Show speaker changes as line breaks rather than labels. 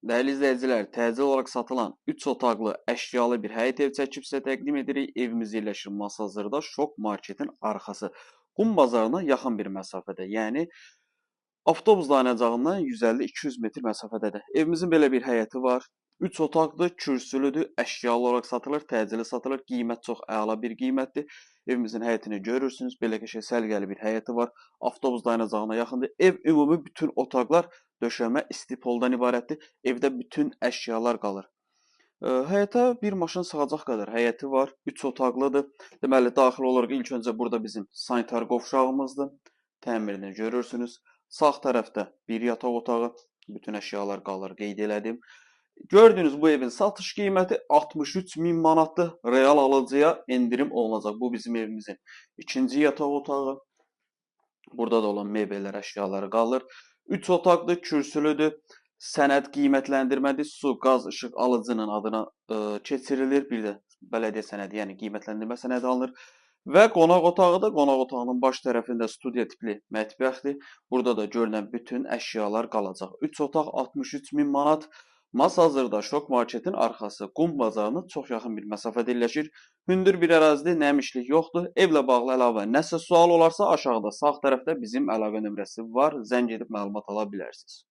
Dəyərli izləyicilər, təcil olaraq satılan 3 otaqlı əşyalı bir həyət ev çəkib sizə təqdim edirik. Evimiz yerləşir Masazırda, Şok Marketin arxası. Qum bazarına yaxın bir məsafədə, yəni avtobus dayanacağından 150-200 metr məsafədədir. Evimizin belə bir həyəti var. 3 otaqdır, kürsülüdür, əşyalı olaraq satılır, təcili satılır. Qiymət çox əla bir qiymətdir. Evimizin həyətini görürsünüz. Belə qəşəng səliqəli bir həyəti var. Avtobus dayanacağına yaxındır. Ev ümumi bütün otaqlar döşəmə isti poldan ibarətdir. Evdə bütün əşyalar qalır. Həyətə bir maşın sığacaq qədər həyəti var. 3 otaqlıdır. Deməli, daxil olaraq ilk öncə burada bizim sanitar qovşağımızdır. Təmirini görürsünüz. Sağ tərəfdə bir yataq otağı, bütün əşyalar qalır, qeyd elədim. Gördüyünüz bu evin satış qiyməti 63.000 manatdır. Real alıcıya endirim olunacaq. Bu bizim evimizin ikinci yataq otağı. Burada da olan mebellər, əşyaları qalır. 3 otaqdır, kürsülüdür. Sənəd qiymətləndirmədir. Su, qaz, işıq alıcının adına keçirilir. Bir də bələdiyyə sənədi, yəni qiymətləndirmə sənədi alınır. Və qonaq otağı da qonaq otağının baş tərəfində studiya tipli mətbəxdir. Burada da görünən bütün əşyalar qalacaq. 3 otaq 63.000 manat. Masazırda Şok Marketin arxası Qum bazarına çox yaxın bir məsafədə yerləşir. Hündür bir ərazidə nəmişlik yoxdur. Evlə bağlı əlavə nəsə sual olarsa aşağıda sağ tərəfdə bizim əlaqə nömrəsi var. Zəng edib məlumat ala bilərsiniz.